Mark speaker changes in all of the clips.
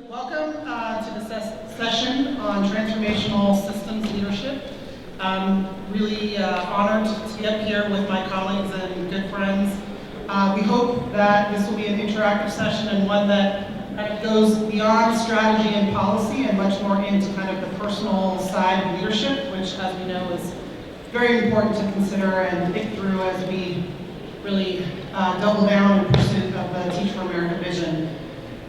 Speaker 1: Welcome to the session on transformational systems leadership. I'm really honored to be up here with my colleagues and good friends. We hope that this will be an interactive session and one that kind of goes beyond strategy and policy and much more into kind of the personal side of leadership, which, as we know, is very important to consider and think through as we really double down in pursuit of the Teach for America vision.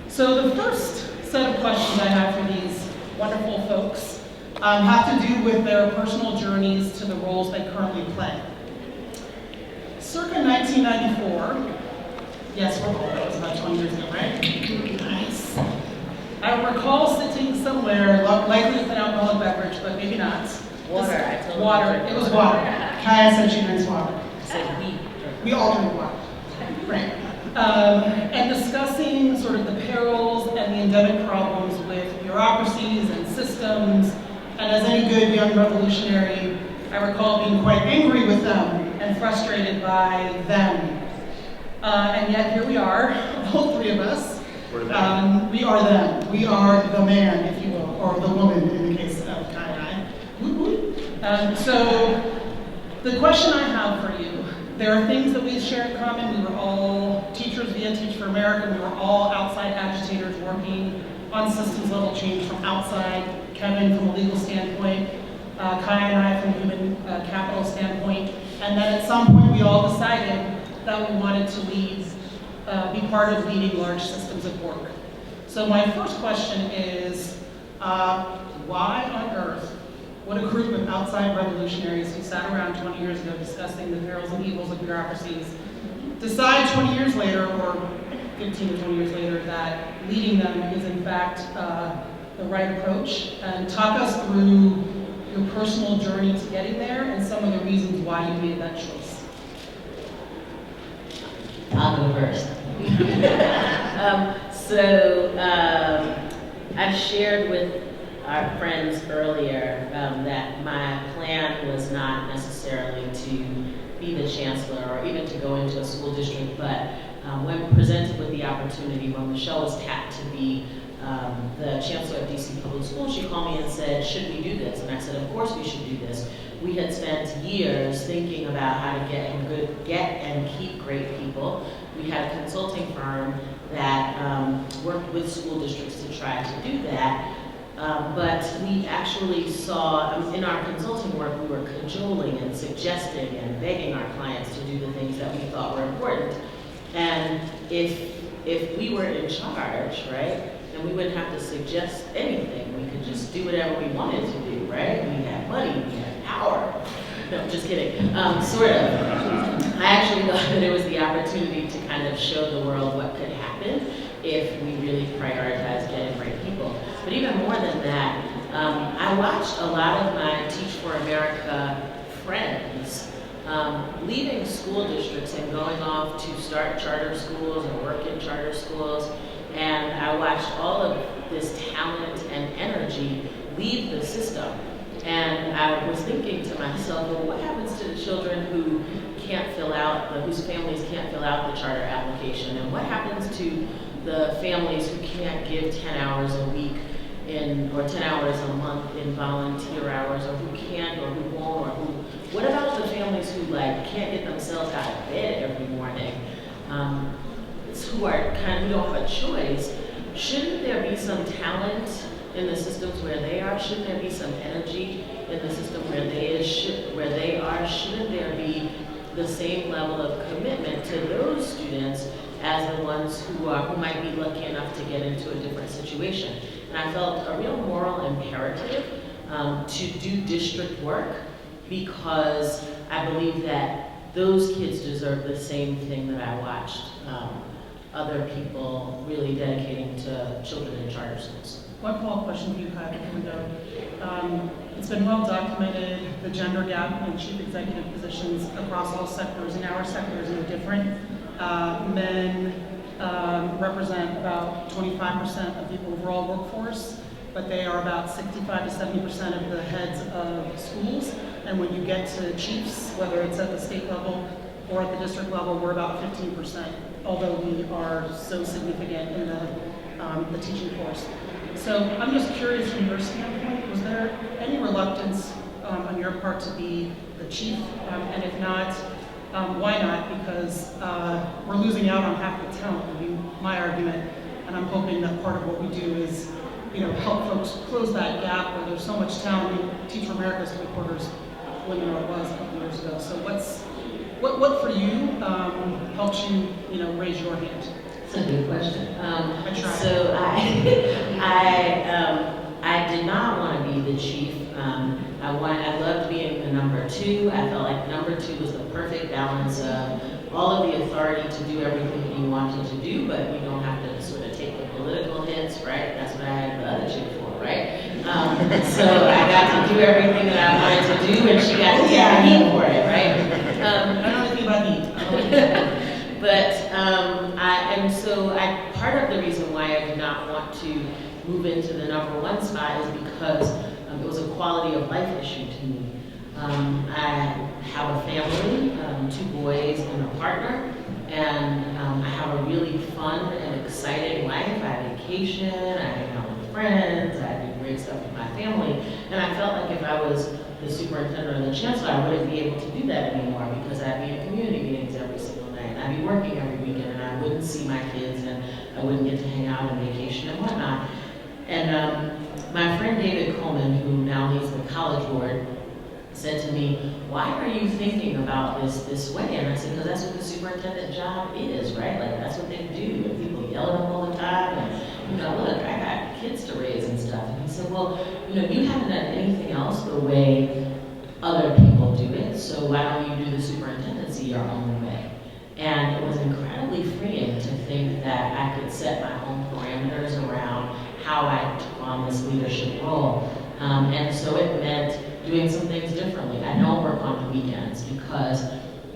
Speaker 1: So the first set of questions I have for these wonderful folks have to do with their personal journeys to the roles they currently play. Circa 1994, yes, we're old, that was about 20 years ago, right? Nice. I recall sitting somewhere, likely with an alcoholic beverage, but maybe not.
Speaker 2: Water, I told you.
Speaker 1: Water, it was water. Kaya said she drinks water.
Speaker 2: I said we.
Speaker 1: We all drink water. Right. And discussing sort of the perils and the endemic problems with bureaucracies and systems. And as any good young revolutionary, I recall being quite angry with them and frustrated by them. And yet here we are, all three of us. We are them. We are the man, if you will, or the woman in the case of Kai and I. So the question I have for you, there are things that we share in common. We were all teachers via Teach for America. We were all outside agitators working on systems level change from outside. Kevin from a legal standpoint, Kai and I from a human capital standpoint. And then at some point we all decided that we wanted to be part of leading large systems of work. So my first question is, why on earth would a group of outside revolutionaries who sat around 20 years ago discussing the perils and evils of bureaucracies decide 20 years later, or 15 or 20 years later, that leading them is in fact the right approach? And talk us through your personal journey to getting there and some of the reasons why you made that choice.
Speaker 2: I'll go first. I shared with our friends earlier that my plan was not necessarily to be the chancellor or even to go into a school district, but when presented with the opportunity, when Michelle was tapped to be the chancellor of DC Public Schools, she called me and said, should we do this? And I said, of course we should do this. We had spent years thinking about how to get and keep great people. We had a consulting firm that worked with school districts to try to do that. But we actually saw, in our consulting work, we were cajoling and suggesting and begging our clients to do the things that we thought were important. And if we were in charge, right, then we wouldn't have to suggest anything. We could just do whatever we wanted to do, right? We had money, we had power. No, just kidding. Sort of. I actually thought that it was the opportunity to kind of show the world what could happen if we really prioritize getting great people. But even more than that, I watched a lot of my Teach for America friends leaving school districts and going off to start charter schools and work in charter schools. And I watched all of this talent and energy leave the system. And I was thinking to myself, well, what happens to the children who can't fill out, whose families can't fill out the charter application? And what happens to the families who can't give 10 hours a week or 10 hours a month in volunteer hours, or who can't, or who won't, or who, what about the families who can't get themselves out of bed every morning, who don't have a choice? Shouldn't there be some talent in the systems where they are? Shouldn't there be some energy in the system where they are? Shouldn't there be the same level of commitment to those students as the ones who might be lucky enough to get into a different situation? And I felt a real moral imperative to do district work, because I believe that those kids deserve the same thing that I watched other people really dedicating to children in charter schools.
Speaker 1: One follow-up question for you, Kai, before we go. It's been well documented, the gender gap in chief executive positions across all sectors. In our sector is no different. Men represent about 25% of the overall workforce, but they are about 65 to 70% of the heads of schools. And when you get to chiefs, whether it's at the state level or at the district level, we're about 15%, although we are so significant in the the teaching force. So I'm just curious from your standpoint, was there any reluctance on your part to be the chief? And if not, why not? Because we're losing out on half the talent, would be my argument. And I'm hoping that part of what we do is, help folks close that gap where there's so much talent. I mean, Teach for America's 3/4 women, or it was a couple years ago. So what for you helps you, raise your hand?
Speaker 2: That's a good question.
Speaker 1: I tried.
Speaker 2: So I did not want to be the chief. I loved being the number two. I felt like number two was the perfect balance of all of the authority to do everything that you wanted to do, but you don't have to sort of take the political hits, right? That's what I had the other chief for, right? So I got to do everything that I wanted to do, and she got to get me for it, right?
Speaker 1: I don't know anything about heat.
Speaker 2: But part of the reason why I did not want to move into the number one spot is because it was a quality of life issue to me. I have a family, 2 boys and a partner, and I have a really fun and exciting life. I vacation, I hang out with friends, I do great stuff with my family, and I felt like if I was the superintendent or the chancellor, I wouldn't be able to do that anymore because I'd be in community meetings every single night, and I'd be working every weekend, and I wouldn't see my kids, and I wouldn't get to hang out on vacation and whatnot. And my friend David Coleman, who now leads the college board, said to me, why are you thinking about this way? And I said, because that's what the superintendent job is, right? Like, that's what they do. And people yell at them all the time. And, look, I got kids to raise and stuff. And he said, well, you haven't done anything else the way other people do it, so why don't you do the superintendency your own way? And it was incredibly freeing to think that I could set my own parameters around how I took on this leadership role. And so it meant doing some things differently. I don't work on the weekends because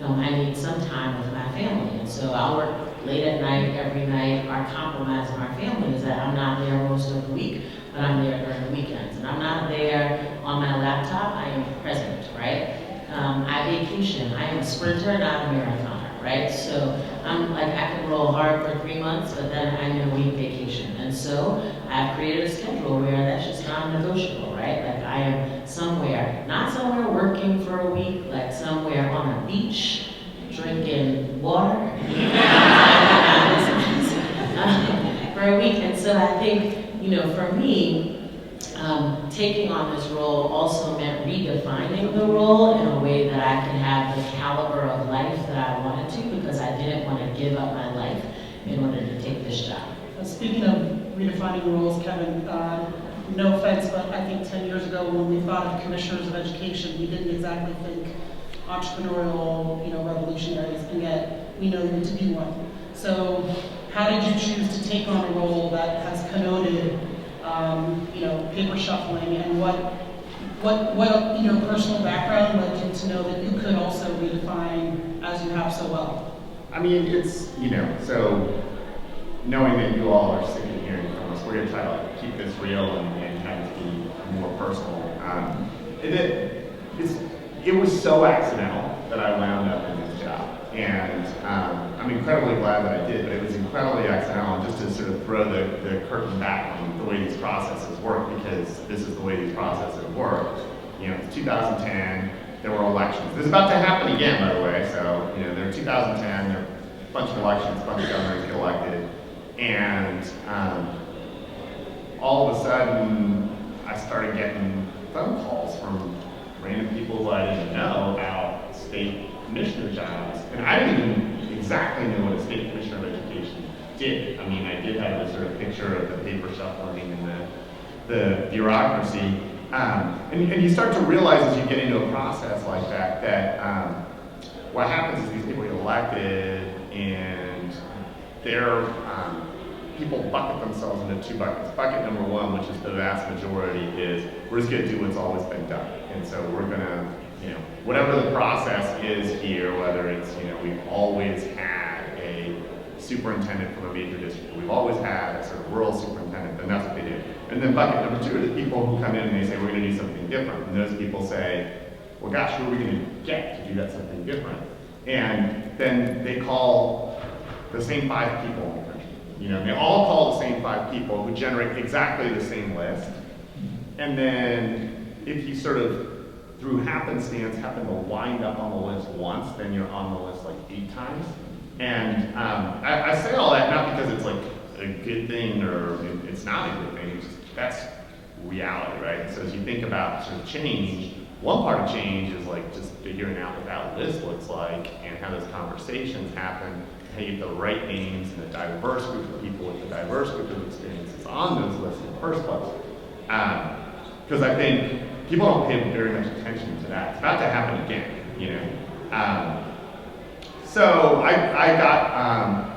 Speaker 2: I need some time with my family. And so I'll work late at night, every night. Our compromise in our family is that I'm not there most of the week, but I'm there during the weekends. And I'm not there on my laptop, I am present, right? I vacation. I am a sprinter, not a marathoner, right? So I'm like, I can roll hard for 3 months, but then I need a week vacation. And so I've created a schedule where that's just non-negotiable, right? Like I am somewhere, not somewhere working for a week, like somewhere on a beach, drinking water for a week. And so I think, for me, taking on this role also meant redefining the role in a way that I could have the caliber of life that I wanted to, because I didn't want to give up my life in order to take this job.
Speaker 1: Speaking of redefining roles, Kevin, no offense, but I think 10 years ago when we thought of commissioners of education, we didn't exactly think entrepreneurial, revolutionaries, and yet we know you to be one. So how did you choose to take on a role that has connoted, paper shuffling, and what in your personal background led you to know that you could also redefine as you have so well?
Speaker 3: I mean, it's, so knowing that you all are sick of hearing from us, we're going to try to keep this real and kind of be more personal. It was so accidental that I wound up in this job. And I'm incredibly glad that I did, but it was incredibly accidental. Just to sort of throw the curtain back on the way these processes work, because this is the way these processes work. It's 2010, there were elections. This is about to happen again, by the way. So, there are 2010, there are a bunch of elections, a bunch of governors get elected. And all of a sudden, I started getting phone calls from random people who I didn't know about state commissioner jobs. And I didn't even exactly know what a state commissioner of education did. I mean, I did have this sort of picture of the paper shuffling and the bureaucracy. And you start to realize as you get into a process like that what happens is these people get elected and people bucket themselves into 2 buckets. Bucket number 1, which is the vast majority, is we're just going to do what's always been done. And so we're going to, whatever the process is here, whether it's, we've always had a superintendent from a major district, we've always had a sort of rural superintendent, then that's what they do. And then bucket number 2 are the people who come in and they say, we're going to do something different. And those people say, well, gosh, who are we going to get to do that something different? And then they call the same 5 people in the country. You know, and they all call the same 5 people who generate exactly the same list. And then if you sort of, through happenstance, happen to wind up on the list once, then you're on the list like 8 times. And I say all that not because it's like a good thing or it's not a good thing, it's just, that's reality, right? So as you think about sort of change, one part of change is like just figuring out what that list looks like and how those conversations happen, how you get the right names and a diverse group of people with a diverse group of experiences on those lists in the first place. Because I think people don't pay very much attention to that. It's about to happen again, you know. So I got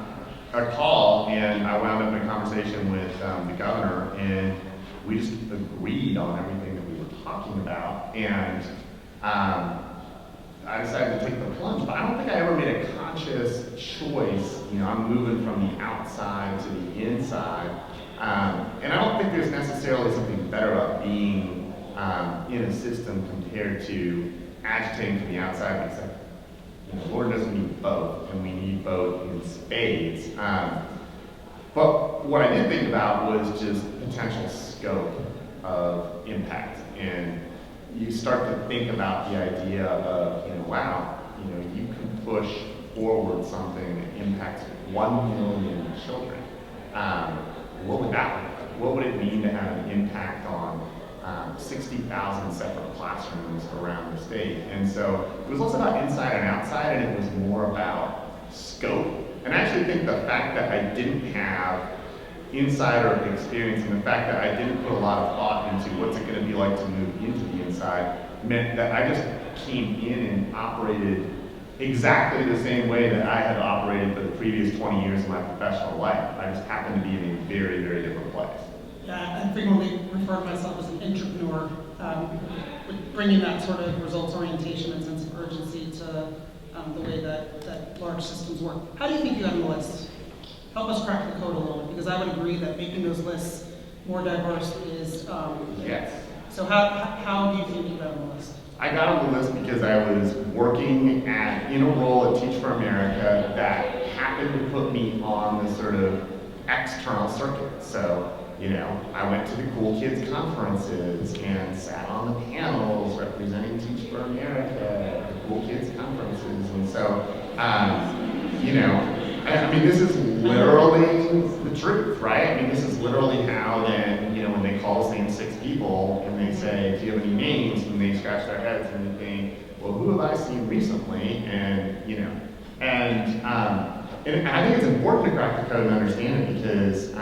Speaker 3: a call and I wound up in a conversation with the governor, and we just agreed on everything that we were talking about. And I decided to take the plunge, but I don't think I ever made a conscious choice. You know, I'm moving from the outside to the inside. And I don't think there's necessarily something better about being in a system compared to agitating from the outside, because you know, Lord doesn't need both, and we need both in spades. But what I did think about was just potential scope of impact. And you start to think about the idea of, you know, wow, you know, you can push forward something that impacts 1 million children. What would that look like? What would it mean to have an impact on 60,000 separate classrooms around the state? And so it was less about inside and outside, and it was more about scope. And I actually think the fact that I didn't have insider experience and the fact that I didn't put a lot of thought into what's it going to be like to move into the inside meant that I just came in and operated exactly the same way that I had operated for the previous 20 years of my professional life. I just happened to be in a very, very different place.
Speaker 1: Yeah, I frequently refer to myself as an entrepreneur, bringing that sort of results orientation and sense of urgency to the way that large systems work. How do you think you got on the list? Help us crack the code a little bit, because I would agree that making those lists more diverse is.
Speaker 3: Yes.
Speaker 1: So how do you think you got on the list?
Speaker 3: I got on the list because I was working in a role at Teach for America that happened to put me on the sort of external circuit. So, you know, I went to the Cool Kids conferences and sat on the panels representing Teach for America at the Cool Kids conferences. And so, you know, I mean, this is literally the truth, right? I mean, this is literally how then, you know, when they call the same 6 people and they say, do you have any names? And they scratch their heads and they think, well, who have I seen recently? And, you know, and I think it's important to crack the code and understand it, because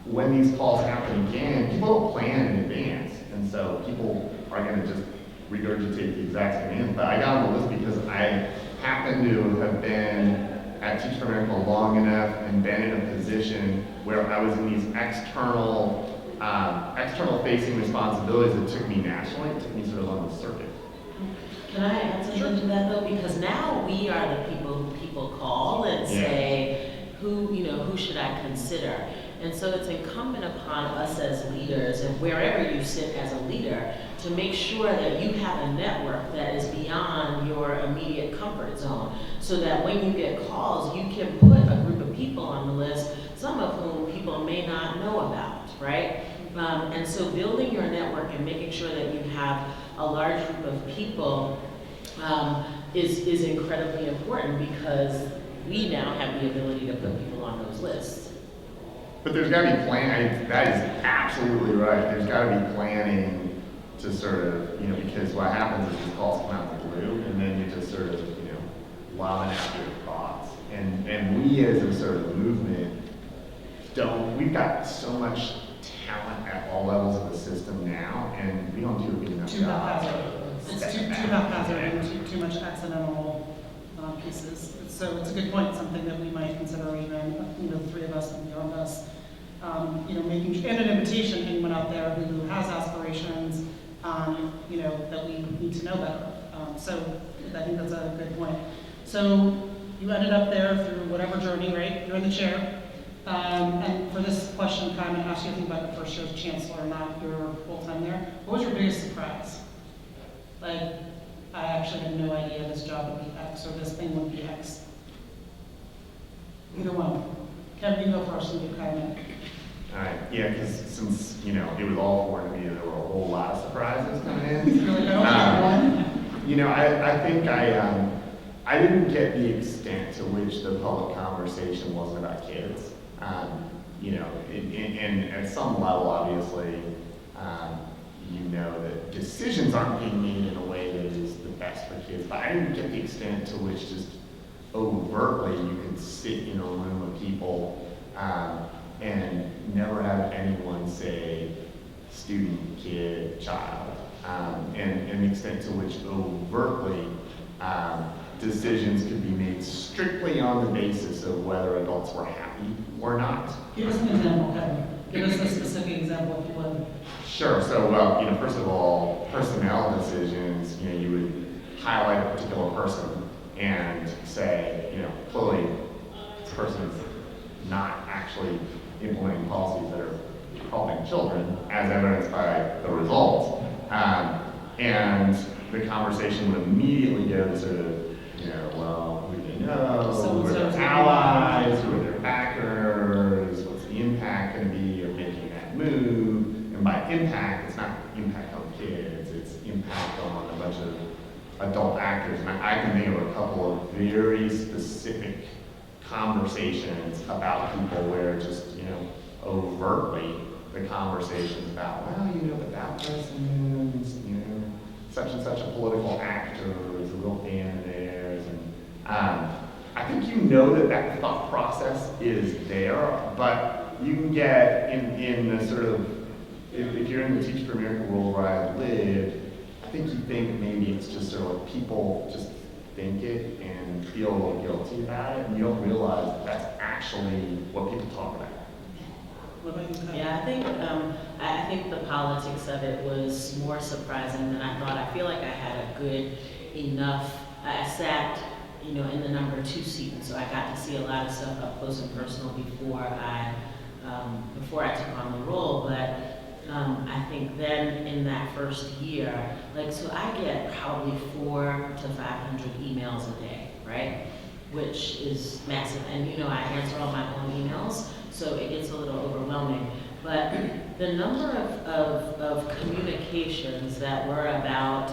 Speaker 3: when these calls happen again, people don't plan in advance. And so people are going to just regurgitate the exact same answer. But I got on the list because I happen to have been at Teach for America long enough and been in a position where I was in these external facing responsibilities that took me nationally, it took me sort of on the circuit.
Speaker 2: Can I add something to that though? Because now we are the people who people call and say, who should I consider? And so it's incumbent upon us as leaders, and wherever you sit as a leader, to make sure that you have a network that is beyond your immediate comfort zone, so that when you get calls, you can put a group of people on the list, some of whom people may not know about, right? And so building your network and making sure that you have a large group of people is incredibly important, because we now have the ability to put people on those lists.
Speaker 3: But there's got to be planning. That is absolutely right. There's got to be planning to sort of, you know, because what happens is these calls come out of the blue, and then you just sort of, you know, lobbing out your thoughts. And we as a sort of movement we've got so much talent at all levels of the system now, and we don't do a good enough job.
Speaker 1: It's too haphazard and too much accidental pieces. So it's a good point, something that we might consider, even, you know, the 3 of us and beyond us. You know, making, and an invitation to anyone out there who has aspirations, you know, that we need to know better. So I think that's a good point. So you ended up there through whatever journey, right? You're in the chair. And for this question, kind of ask you to think about the first year's chancellor, not your whole time there. What was your biggest surprise? Like, I actually had no idea this job would be X or this thing would be X. Either one. Kevin, you go first and you comment.
Speaker 3: All right, yeah, because since, it was all foreign to me, there were a whole lot of surprises coming in.
Speaker 1: Really don't have one.
Speaker 3: I think I didn't get the extent to which the public conversation wasn't about kids. And at some level, obviously, that decisions aren't being made in a way that is the best for kids. But I didn't get the extent to which just overtly you can sit in a room of people and never have anyone say student, kid, child. And the extent to which overtly decisions could be made strictly on the basis of whether adults were happy or not.
Speaker 1: Give us an example, Kevin. Give us a specific example if you would.
Speaker 3: Sure. So, first of all, personnel decisions, you would highlight a particular person and say, clearly this person is not actually implementing policies that are helping children, as evidenced by the results. And the conversation would immediately go to, who do they know, who are their allies, who are their backers, what's the impact going to be of making that move. And by impact, it's not impact on kids, it's impact on a bunch of adult actors. And I can think of a couple of very specific conversations about people where just, overtly the conversations about, but that person is, such and such a political actor is a real fan of theirs. And I think that thought process is there, but you can get in the sort of, if you're in the Teach for America world where I lived, I think you think maybe it's just sort of like people just think it and feel a little guilty about it, and you don't realize that's actually what people talk about.
Speaker 1: What about you, Kevin?
Speaker 2: Yeah, I think the politics of it was more surprising than I thought. I feel like I had a good enough. I sat, in the number 2 seat, and so I got to see a lot of stuff up close and personal before I took on the role. But I think then in that first year, so I get probably 400 to 500 emails a day, right? Which is massive. And I answer all my own emails, so it gets a little overwhelming. But the number of communications that were about,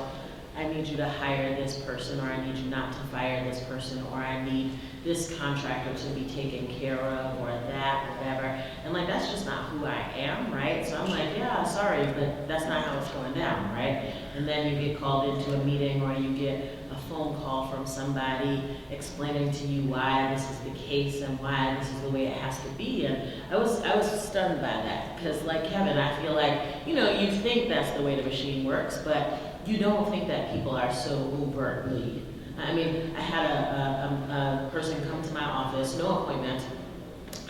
Speaker 2: I need you to hire this person, or I need you not to fire this person, or I need this contractor to be taken care of, or that, whatever. And that's just not who I am, right? So I'm like, yeah, sorry, but that's not how it's going down, right? And then you get called into a meeting, or you get a phone call from somebody explaining to you why this is the case and why this is the way it has to be. And I was stunned by that, because like Kevin, I feel like, you think that's the way the machine works, but you don't think that people are so overtly. I mean, I had a person come to my office, no appointment,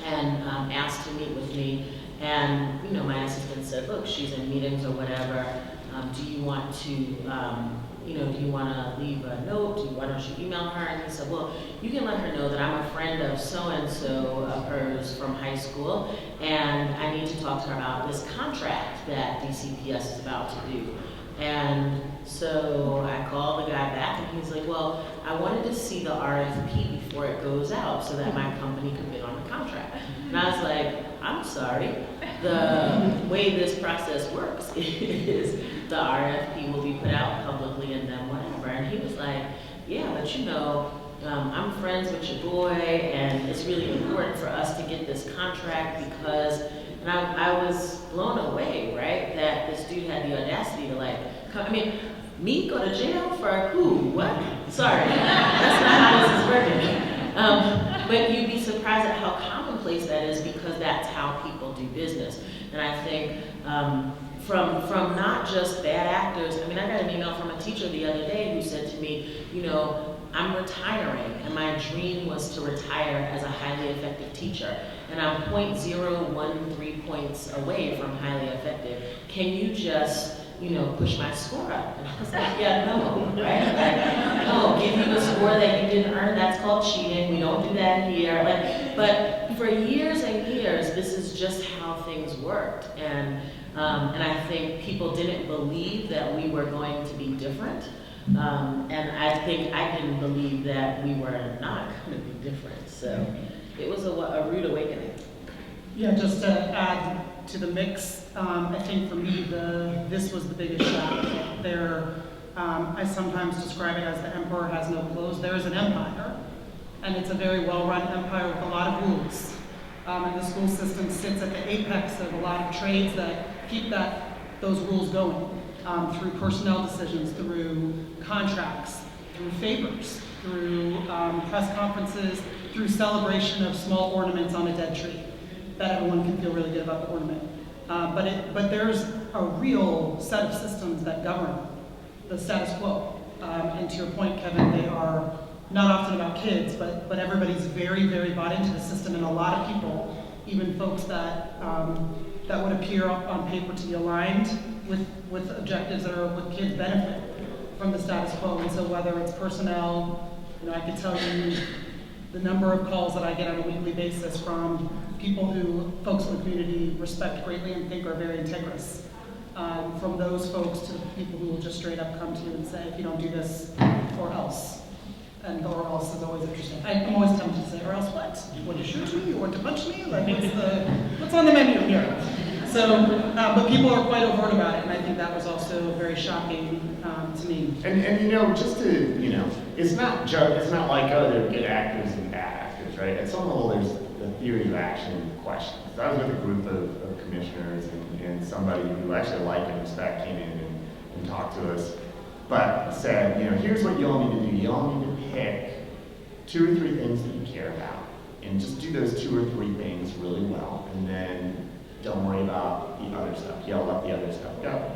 Speaker 2: and asked to meet with me. And my assistant said, "Look, she's in meetings or whatever. Do you want to, do you want to leave a note? Why don't you email her?" And he said, "Well, you can let her know that I'm a friend of so-and-so of hers from high school, and I need to talk to her about this contract that DCPS is about to do." And so I called the guy back, and he's like, "Well, I wanted to see the RFP before it goes out so that my company could bid on the contract." And I was like, "I'm sorry. The way this process works is the RFP will be put out publicly and then whatever." And he was like, "Yeah, but I'm friends with your boy, and it's really important for us to get this contract because," and I was blown away, right, that this dude had the audacity to me go to jail for who? What? Sorry, that's not how this is working. But you'd be surprised at how commonplace that is, because that's how people do business. And I think from not just bad actors, I got an email from a teacher the other day who said to me, "I'm retiring, and my dream was to retire as a highly effective teacher, and I'm 0.013 points away from highly effective. Can you just, push my score up?" And I was like, "Yeah, no, right? No, give you a score that you didn't earn, that's called cheating. We don't do that here." But for years and years, this is just how things worked. And I think people didn't believe that we were going to be different. And I think I didn't believe that we were not going to be different. So it was a rude awakening.
Speaker 1: Yeah, just to add to the mix, I think for me, this was the biggest shock. I sometimes describe it as the emperor has no clothes. There is an empire, and it's a very well-run empire with a lot of rules. And the school system sits at the apex of a lot of trades that keep those rules going through personnel decisions, through contracts, through favors, through press conferences, through celebration of small ornaments on a dead tree, that everyone can feel really good about the ornament. But there's a real set of systems that govern the status quo. And to your point, Kevin, they are not often about kids, but everybody's very, very bought into the system, and a lot of people, even folks that would appear on paper to be aligned with objectives that are with kids, benefit from the status quo. And so whether it's personnel, I could tell you the number of calls that I get on a weekly basis from people who folks in the community respect greatly and think are very integrous. From those folks to people who will just straight up come to you and say, if you don't do this, or else. And or else is always interesting. I'm always tempted to say, or else what? You want to shoot me? You want to punch me? Like, what's on the menu here? So, but people are quite overt about it, and I think that was also very shocking to me.
Speaker 3: And just to, it's not like, oh, there are good actors and bad actors, right? At some level, there's the theory of action question. So I was with a group of commissioners and somebody who actually like and respect came in and talked to us, but said, here's what you all need to do. You all need to pick 2 or 3 things that you care about, and just do those 2 or 3 things really well, and then don't worry about the other stuff. You'll let the other stuff go.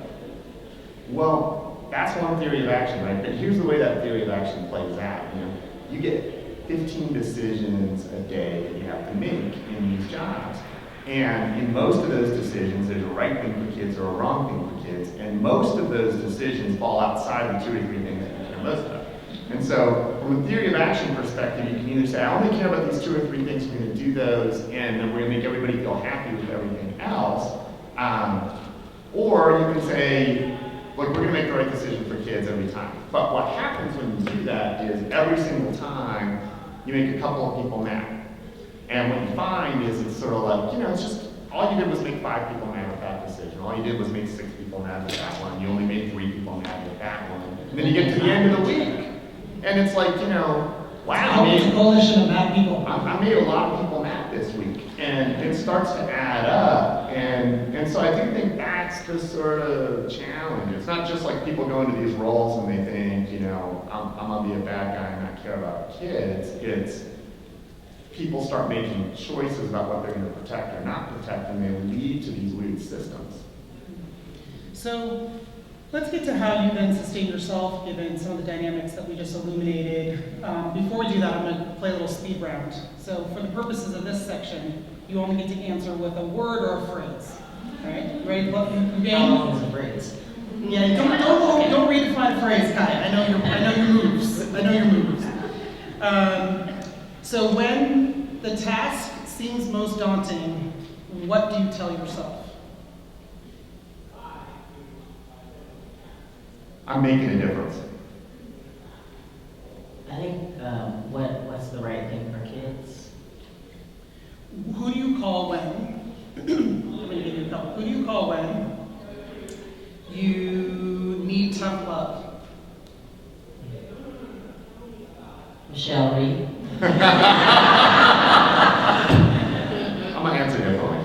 Speaker 3: Well, that's one theory of action, right? But here's the way that theory of action plays out. You get 15 decisions a day that you have to make in these jobs. And in most of those decisions, there's a right thing for kids or a wrong thing for kids. And most of those decisions fall outside the 2 or 3 things that you care most about. And so, from a theory of action perspective, you can either say, I only care about these 2 or 3 things, we're going to do those, and then we're going to make everybody feel happy with everything else. Or you can say, look, we're going to make the right decision for kids every time. But what happens when you do that is every single time you make a couple of people mad. And what you find is it's sort of like, it's just, all you did was make 5 people mad with that decision. All you did was make 6 people mad with that one. You only made 3 people mad with that one. And then you get to the end of the week, and it's like, wow,
Speaker 1: It's a coalition of mad people.
Speaker 3: I made a lot of people mad this week. And it starts to add up. And so I do think that's the sort of challenge. It's not just like people go into these roles and they think, I'm going to be a bad guy and not care about kids. It's people start making choices about what they're going to protect or not protect, and they lead to these weird systems.
Speaker 1: So let's get to how you then sustain yourself, given some of the dynamics that we just illuminated. Before we do that, I'm going to play a little speed round. So for the purposes of this section, you only get to answer with a word or a phrase. All right? Ready?
Speaker 2: How long is a phrase?
Speaker 1: Yeah, don't redefine a phrase, Kai. I know your moves. I know your moves. So when the task seems most daunting, what do you tell yourself?
Speaker 3: I'm making a difference.
Speaker 2: I think what's the right thing for kids?
Speaker 1: Who do you call when? I'm going to give you a couple. Who do you call when you need tough love?
Speaker 2: Michelle Reed.
Speaker 3: I'm going to answer differently.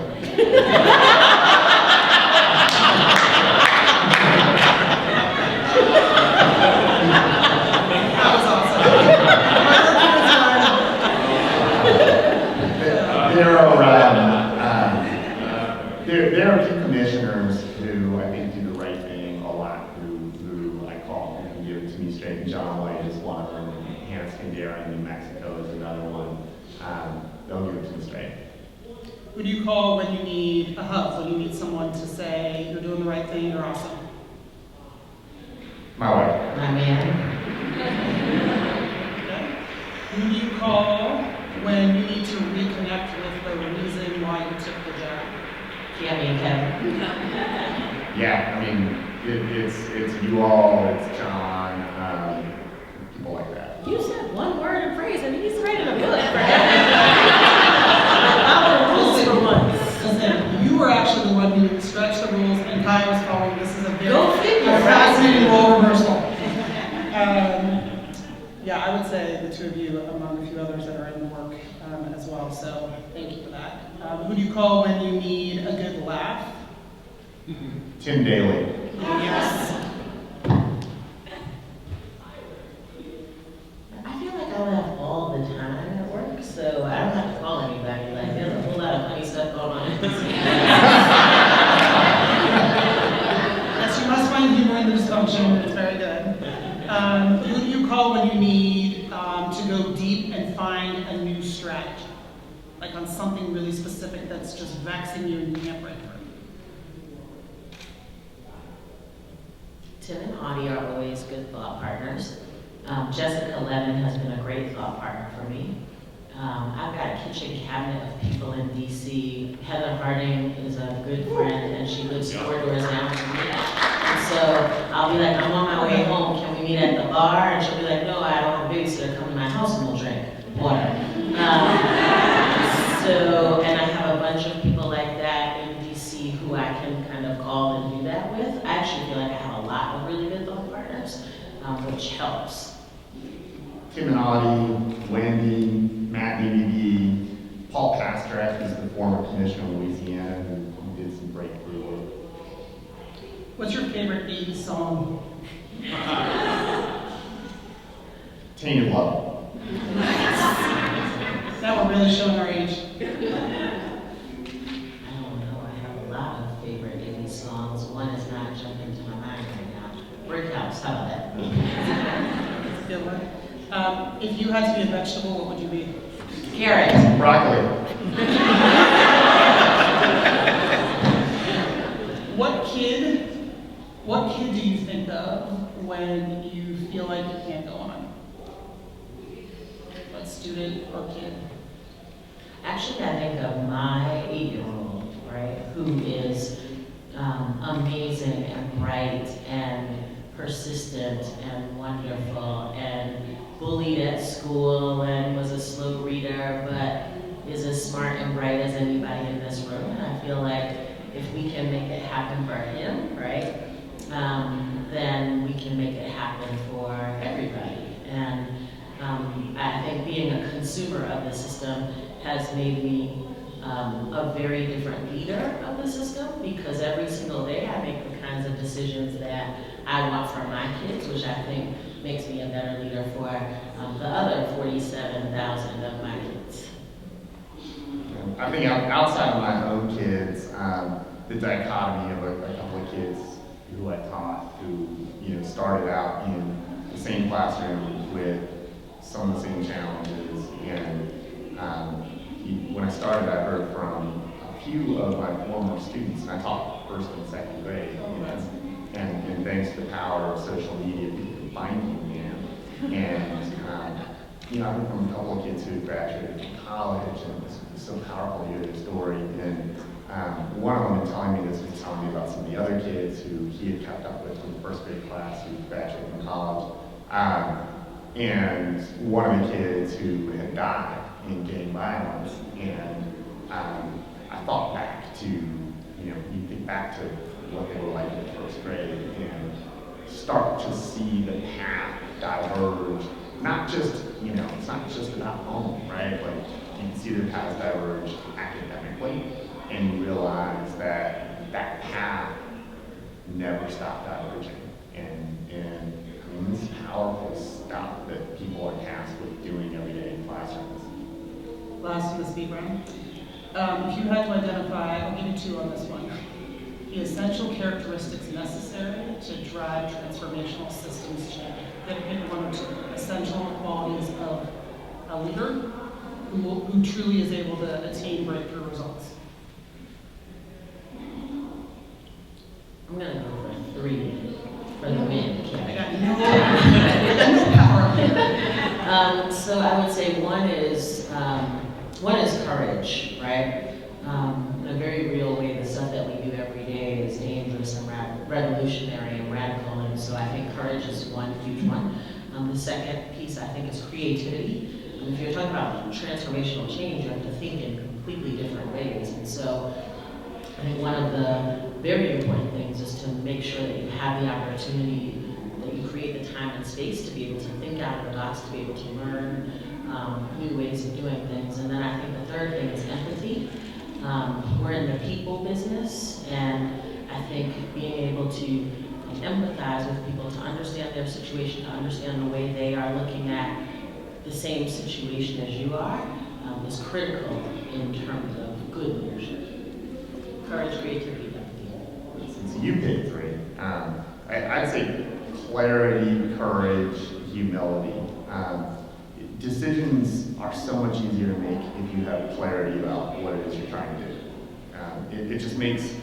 Speaker 1: That was awesome.
Speaker 3: There are 2 commissioners who I think do the right thing a lot, who I call, who can give it to me straight. And John White is one of them, and Hannah Scandera in New Mexico is another one. They'll give it to me straight.
Speaker 1: Who do you call when you need a hug, when you need someone to say, you're doing the right thing, you're awesome?
Speaker 3: My wife.
Speaker 2: My man.
Speaker 1: Okay. Who do you call when you need to reconnect with the reason why you took the job?
Speaker 2: Tammy and Kevin.
Speaker 3: Yeah, I mean, it's you all, it's John, people like that.
Speaker 2: You said one word and phrase, and he's writing a book.
Speaker 1: few others that are in the work as well, so thank you for that. Who do you call when you need a good laugh?
Speaker 3: Tim Daly.
Speaker 1: Yes.
Speaker 2: I feel like I laugh all the time at work, so I don't have to call anybody. Like, there's a whole lot of funny stuff going on.
Speaker 1: Yes, you must find humor in the dysfunction. It's very good. Who do you call when you need to go deep and find a new strategy? Like on something really specific that's just vexing you and you can't break through?
Speaker 2: Tim and Audie are always good thought partners. Jessica Levin has been a great thought partner for me. I've got a kitchen cabinet of people in DC. Heather Harding is a good friend, and she lives 4 doors down from me. And so I'll be like, I'm on my way home. Can we meet at the bar? And she'll be like, no, I don't have a babysitter. Come to my house and we'll drink water. And I have a bunch of people like that in DC who I can kind of call and do that with. I actually feel like I have a lot of really good thought partners, which helps.
Speaker 3: Tim and Audie, Wendy, Matt BBB, Paul Pastrek, who's the former commissioner of Louisiana, who did some breakthrough work.
Speaker 1: What's your favorite 80s song?
Speaker 3: Tainted Love.
Speaker 1: Now we're really showing our age.
Speaker 2: I don't know, I have a lot of favorite 80s songs. One is not jumping to my mind right now. Brick House, how about that?
Speaker 1: That's a good one. If you had to be a vegetable, what would you be?
Speaker 2: Carrot.
Speaker 3: Broccoli.
Speaker 1: What kid do you think of when you feel like you can't go on? What student or kid?
Speaker 2: Actually, I think of my 8-year-old, right, who is amazing and bright and persistent and wonderful and bullied at school and was a slow reader, but is as smart and bright as anybody in this room. And I feel like if we can make it happen for him, right, then we can make it happen for everybody. And I think being a consumer of the system has made me a very different leader of the system, because every single day I make the kinds of decisions that I want for my kids, which I think makes me a better leader for the other 47,000 of my kids.
Speaker 3: I think outside of my own kids, the dichotomy of a couple of kids who I taught who started out in the same classroom with some of the same challenges, and when I started, I heard from a few of my former students, and I taught first and second grade, and thanks to the power of social media, people can find me now. And I heard from a couple of kids who graduated from college, and it's so powerful to hear their story. And one of them, in telling me this, was telling me about some of the other kids who he had kept up with from the first grade class who graduated from college. And one of the kids who had died in gang violence, and I thought back to, you think back to what they were like in the first grade, and start to see the path diverge. Not just, it's not just about home, right? Like, you can see the path diverge academically, and you realize that that path never stopped diverging. And this is powerful stuff that people are tasked with doing every day in classrooms.
Speaker 1: Last in the speed round. If you had to identify, I'll give you 2 on this one, the essential characteristics necessary to drive transformational systems change. Pick 1 or 2 essential qualities of a leader who truly is able to attain breakthrough results.
Speaker 2: I'm going to go for 3 for the win.
Speaker 1: I got no power here.
Speaker 2: So I would say one is courage, right? In a very real way, the stuff that we do every day is dangerous and revolutionary and radical, and so I think courage is one huge one. The second piece, I think, is creativity. If you're talking about transformational change, you have to think in completely different ways, and so I think one of the very important things is to make sure that you have the opportunity, that you create the time and space to be able to think out of the box, to be able to learn new ways of doing things. And then I think the third thing is empathy. We're in the people business, and I think being able to empathize with people, to understand their situation, to understand the way they are looking at the same situation as you are, is critical in terms of good leadership. Courage, creativity, empathy.
Speaker 3: Since you picked three, I'd say clarity, courage, humility. Decisions are so much easier to make if you have clarity about what it is you're trying to do. It just makes,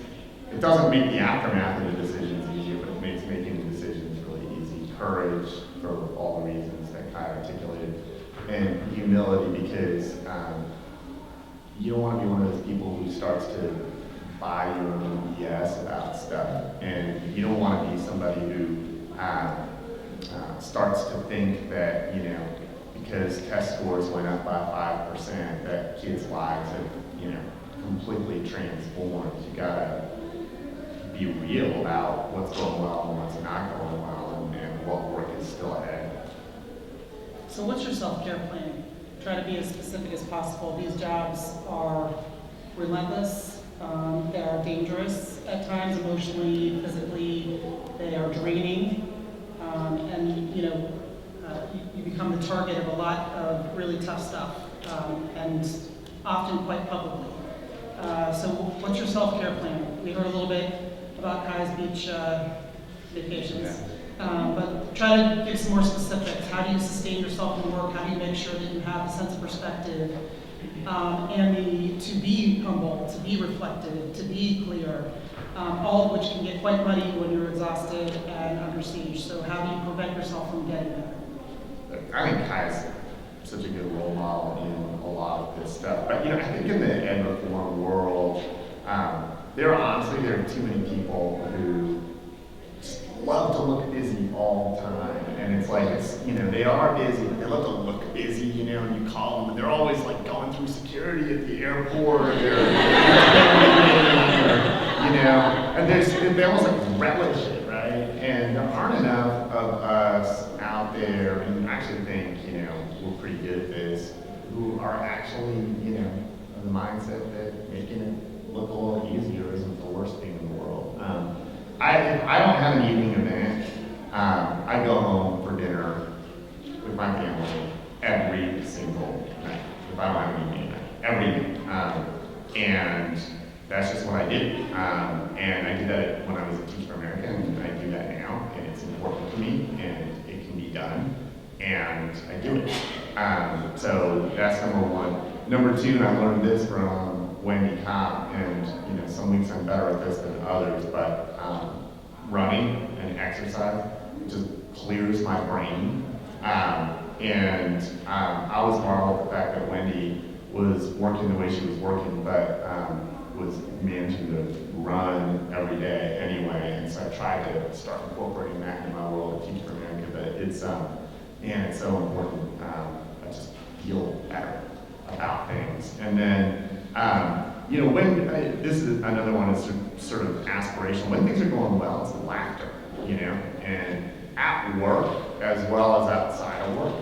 Speaker 3: it doesn't make the aftermath of the decisions easier, but it makes making the decisions really easy. Courage for all the reasons that Kai articulated, and humility because you don't want to be one of those people who starts to buy your own BS about stuff, and you don't want to be somebody who starts to think that, you know, because test scores went up by 5%, that kids' lives have, you know, completely transformed. You gotta be real about what's going well and what's not going well, and what work is still ahead.
Speaker 1: So what's your self-care plan? Try to be as specific as possible. These jobs are relentless. They are dangerous at times, emotionally, physically. They are draining. And you know, you become the target of a lot of really tough stuff, and often quite publicly. So what's your self-care plan? We heard a little bit about Kai's beach vacations. But try to give some more specifics. How do you sustain yourself in work? How do you make sure that you have a sense of perspective? And to be humble, to be reflective, to be clear, all of which can get quite muddy when you're exhausted and under siege. So how do you prevent yourself from getting there?
Speaker 3: I think Kai's such a good role model in a lot of this stuff. But you know, I think in the ed reform world, there are too many people who just love to look busy all the time. And it's like, you know, they are busy, but they love to look busy, you know, and you call them and they're always like going through security at the airport, or you know, and they almost like relish it, right? And there aren't enough of us out there, and I actually think, you know, we're pretty good at this, who are actually, you know, of the mindset that making it look a little easier isn't the worst thing in the world. If I don't have an evening event, I go home for dinner with my family every single night. If I don't have an evening event, every night. And that's just what I did. And I did that when I was a Teach for America, and I do that now, and it's important to me, and it can be done, and I do it. So that's number one. Number two, and I learned this from Wendy Cobb, and you know, some weeks I'm better at this than others, but running and exercise just clears my brain. And I was marveled at the fact that Wendy was working the way she was working, but was managing to run every day anyway, and so I tried to start incorporating that in my world of Teach for America, but it's man, it's so important. I just feel better about things. And then, you know, when, this is another one that's sort of aspirational, when things are going well, it's laughter, you know, and at work as well as outside of work.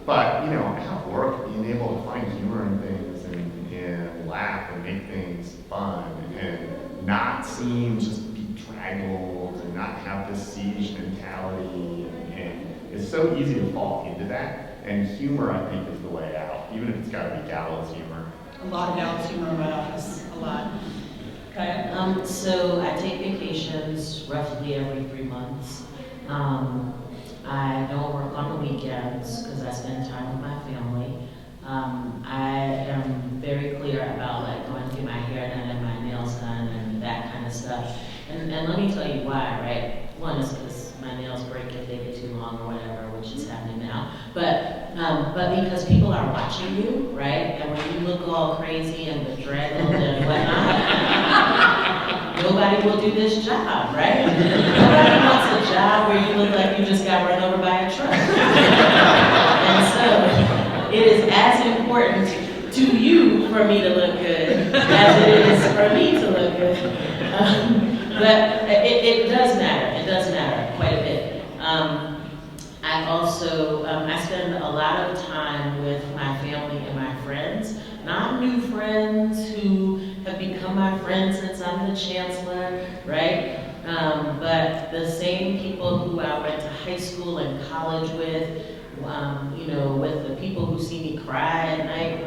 Speaker 3: But, you know, at work, being able to find humor in things and laugh and make things fun and not seem just bedraggled and not have this siege mentality. And it's so easy to fall into that. And humor, I think, is the way out, even if it's got to be gallows humor.
Speaker 1: A lot of gallows humor in my office, a lot. Okay.
Speaker 2: So I take vacations roughly every 3 months. I don't work on the weekends because I spend time with my family. I am very clear about like going to get my hair done and my nails done and that kind of stuff. And let me tell you why, right? One is because my nails break if they get too long or whatever, which is happening now. But because people are watching you, right? And when you look all crazy and bedraggled and whatnot, nobody will do this job, right? Nobody wants a job where you look like you just got run over by a truck. And so it is as important to you for me to look good as it is for me to look good. But it does matter. It does matter quite a bit. I also, I spend a lot of time with my family and my friends, not new friends who have become my friends since I'm the chancellor, right? But the same people who I went to high school and college with, with the people who see me cry at night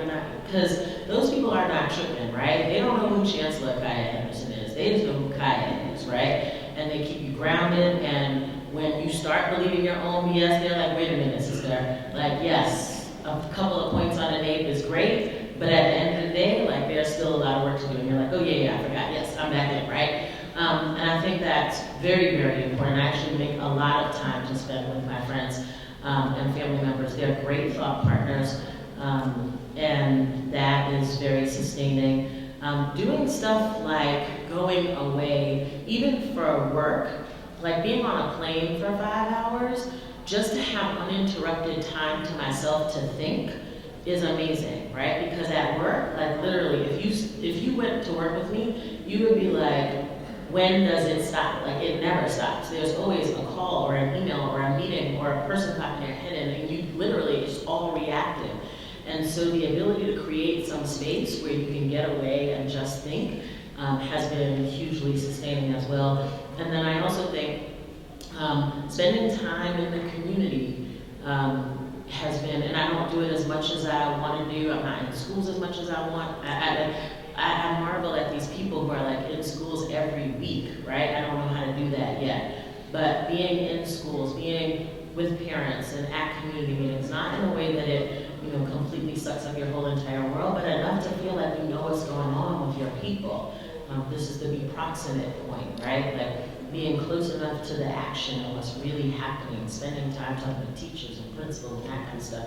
Speaker 2: because those people are not tripping, right? They don't know who Chancellor Kaya Anderson is. They just know who Kaya is, right? And they keep you grounded, and when you start believing your own BS, they're like, wait a minute, sister. Like, yes, a couple of points on a nape is great, but at the end of the day, like, there's still a lot of work to do. And you're like, oh yeah, I forgot, yes, I'm back in, right? And I think that's very, very important. I actually make a lot of time to spend with my friends and family members. They're great thought partners, and that is very sustaining. Doing stuff like going away, even for work, like being on a plane for 5 hours, just to have uninterrupted time to myself to think is amazing, right? Because at work, like literally, if you went to work with me, you would be like, when does it stop? Like, it never stops. There's always a call or an email or a meeting or a person popping their head in, and you literally, it's all reactive. And so the ability to create some space where you can get away and just think has been hugely sustaining as well. And then I also think spending time in the community has been, and I don't do it as much as I want to do. I'm not in schools as much as I want. I marvel at these people who are like in schools every week, right? I don't know how to do that yet. But being in schools, being with parents and at community meetings, not in a way that it, completely sucks up your whole entire world, but enough to feel like you know what's going on with your people. This is the be proximate point, right? Like being close enough to the action of what's really happening, spending time talking to teachers and principals and that kind of stuff.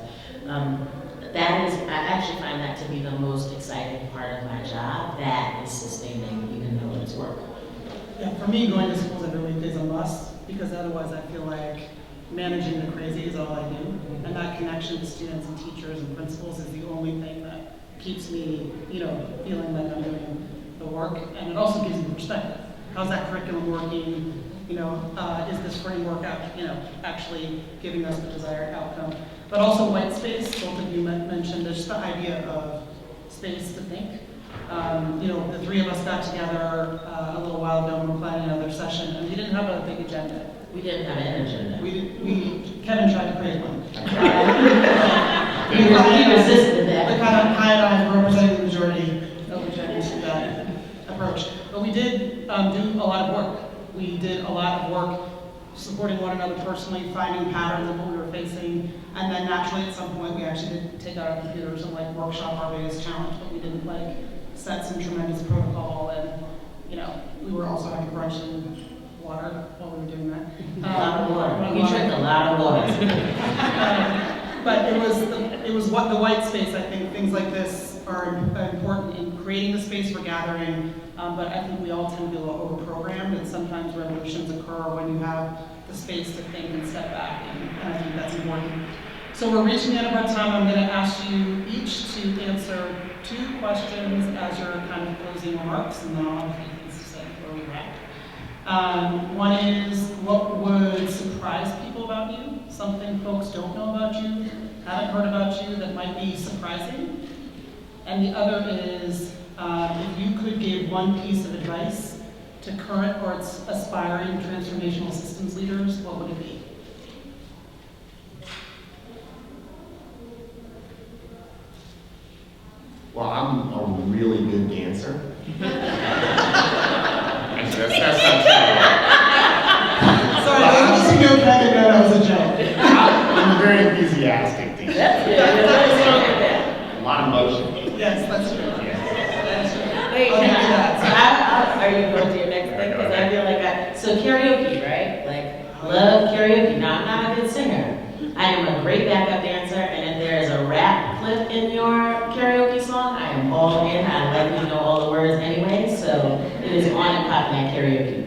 Speaker 2: I actually find that to be the most exciting part of my job. That is sustaining, even though it's work.
Speaker 1: Yeah, for me, going to schools every week is a must, because otherwise I feel like managing the crazy is all I do. And that connection to students and teachers and principals is the only thing that keeps me, feeling like I'm doing the work. And it also gives me perspective. How's that curriculum working? Is this framework actually giving us the desired outcome? But also white space, both of you mentioned, there's the idea of space to think. The three of us got together a little while ago and we're planning another session, and we didn't have a big agenda.
Speaker 2: We didn't have an agenda.
Speaker 1: Kevin tried to create one.
Speaker 2: He resisted that.
Speaker 1: The kind of high and I representing the majority of which I used that approach. But we did do a lot of work. We did a lot of work supporting one another personally, finding patterns of what we were facing, and then naturally at some point we actually did take out our computers and workshop our biggest challenge, but we didn't set some tremendous protocol, and we were also having brunch and water while we were doing that.
Speaker 2: A lot of water. You drink a lot of water.
Speaker 1: But it was what the white space. I think things like this are important in creating the space for gathering. But I think we all tend to be a little over-programmed, and sometimes revolutions occur when you have the space to think and step back, and I think that's important. So we're reaching the end of our time. I'm going to ask you each to answer 2 questions as your kind of closing remarks, and then I'll have a few things to say before we wrap. One is, what would surprise people about you? Something folks don't know about you, haven't heard about you, that might be surprising. And the other is, if you could give one piece of advice to current or aspiring transformational systems leaders, what would it be?
Speaker 3: Well, I'm a really good dancer. Actually, that's not true.
Speaker 1: Sorry, those of you who know that was a joke.
Speaker 3: I'm a very enthusiastic dancer.
Speaker 2: That's good.
Speaker 3: A lot of motion.
Speaker 1: Yes, that's true.
Speaker 3: Yes.
Speaker 2: Wait,
Speaker 1: I'll give you that.
Speaker 2: are you going to your next thing? Because I feel like so karaoke, right? Love karaoke. Now, I'm not a good singer. I am a great backup dancer, and if there is a rap clip in your karaoke song, I am all in. I like to know all the words anyway, so it is on and popping at karaoke.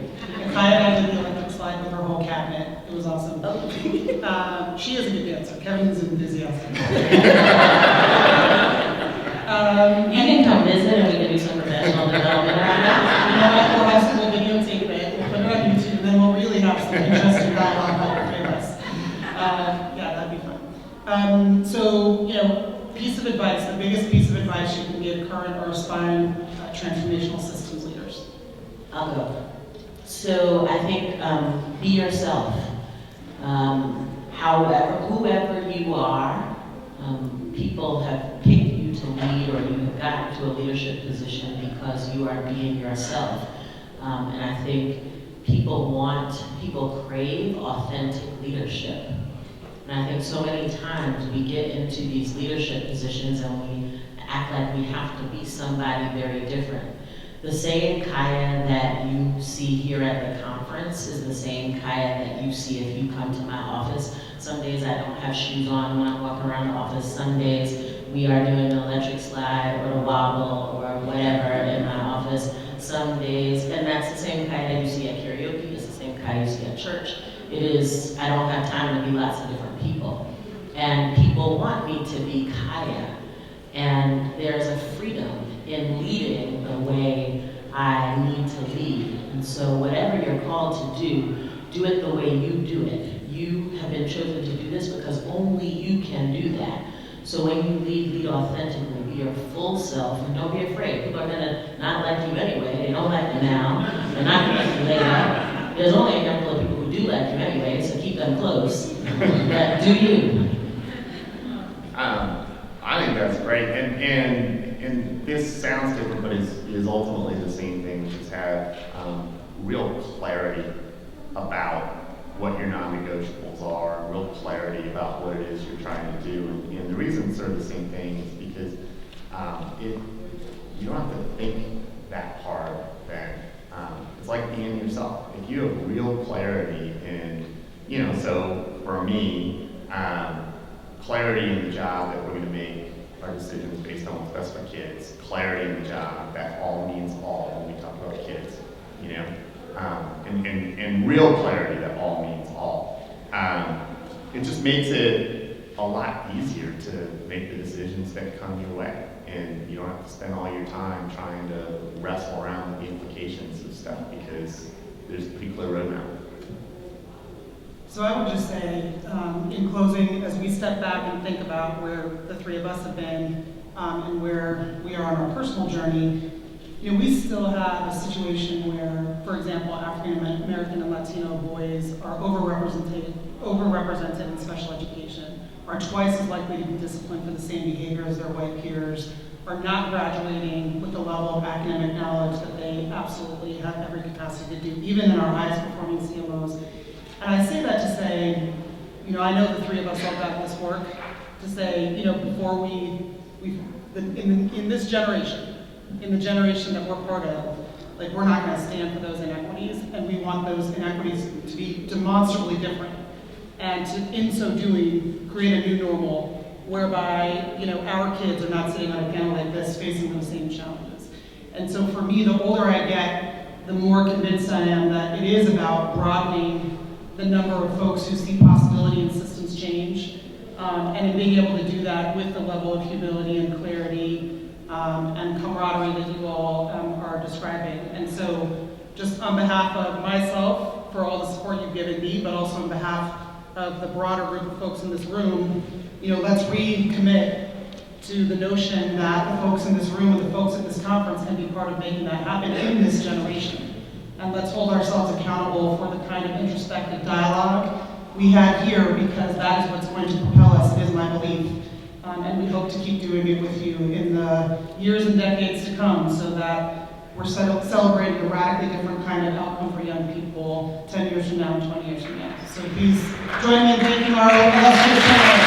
Speaker 1: Kaya and I did the electric slide with her whole cabinet. It was awesome.
Speaker 2: Oh.
Speaker 1: She is a good dancer. Kevin is enthusiastic.
Speaker 2: You can come visit and we can do some professional development around that.
Speaker 1: We'll have some videotape it. We'll put it on YouTube, and then we'll really have some interesting dialogue about your favorites. advice, the biggest piece of advice you can give current or aspiring transformational systems leaders?
Speaker 2: I'll go. So I think be yourself. Whoever you are, people have picked you to lead, or you have gotten to a leadership position because you are being yourself. And I think people crave authentic leadership. And I think so many times we get into these leadership positions and we act like we have to be somebody very different. The same Kaya that you see here at the conference is the same Kaya that you see if you come to my office. Some days I don't have shoes on when I walk around the office. Some days we are doing an electric slide or a wobble or whatever in my office. Some days, and that's the same Kaya that you see at karaoke, it's the same Kaya you see at church. It is, I don't have time to be lots of different people. And people want me to be Kaya. And there's a freedom in leading the way I need to lead. And so whatever you're called to do it the way you do it. You have been chosen to do this because only you can do that. So when you lead authentically, be your full self, and don't be afraid. People are gonna not like you anyway. They don't like you now. They're not gonna like you later. There's only a handful of people who do like you anyway, so keep them close. But do you?
Speaker 3: I think that's great, and this sounds different, but is ultimately the same thing. Just have real clarity about what your non-negotiables are, real clarity about what it is you're trying to do, and the reason it's sort of the same thing is because you don't have to think that hard. Then it's like being yourself. If you have real clarity, and so for me. Clarity in the job that we're going to make our decisions based on what's best for kids. Clarity in the job that all means all when we talk about kids, and real clarity that all means all. It just makes it a lot easier to make the decisions that come your way, and you don't have to spend all your time trying to wrestle around with the implications of stuff because there's a pretty clear roadmap.
Speaker 1: So I would just say, in closing, as we step back and think about where the three of us have been and where we are on our personal journey, we still have a situation where, for example, African American and Latino boys are overrepresented in special education, are twice as likely to be disciplined for the same behavior as their white peers, are not graduating with the level of academic knowledge that they absolutely have every capacity to do, even in our highest performing CMOs. And I say that to say, I know the three of us all got this work, to say, before in this generation, in the generation that we're part of, we're not going to stand for those inequities, and we want those inequities to be demonstrably different, and to, in so doing, create a new normal whereby, our kids are not sitting on a panel like this facing those same challenges. And so for me, the older I get, the more convinced I am that it is about broadening the number of folks who see possibility in systems change, and in being able to do that with the level of humility and clarity and camaraderie that you all are describing. And so just on behalf of myself, for all the support you've given me, but also on behalf of the broader group of folks in this room, let's recommit to the notion that the folks in this room and the folks at this conference can be part of making that happen in this generation. And let's hold ourselves accountable for the kind of introspective dialogue we had here, because that is what's going to propel us, it is my belief. And we hope to keep doing it with you in the years and decades to come, so that we're celebrating a radically different kind of outcome for young people 10 years from now and 20 years from now. So please join me in thanking our illustrious panelists.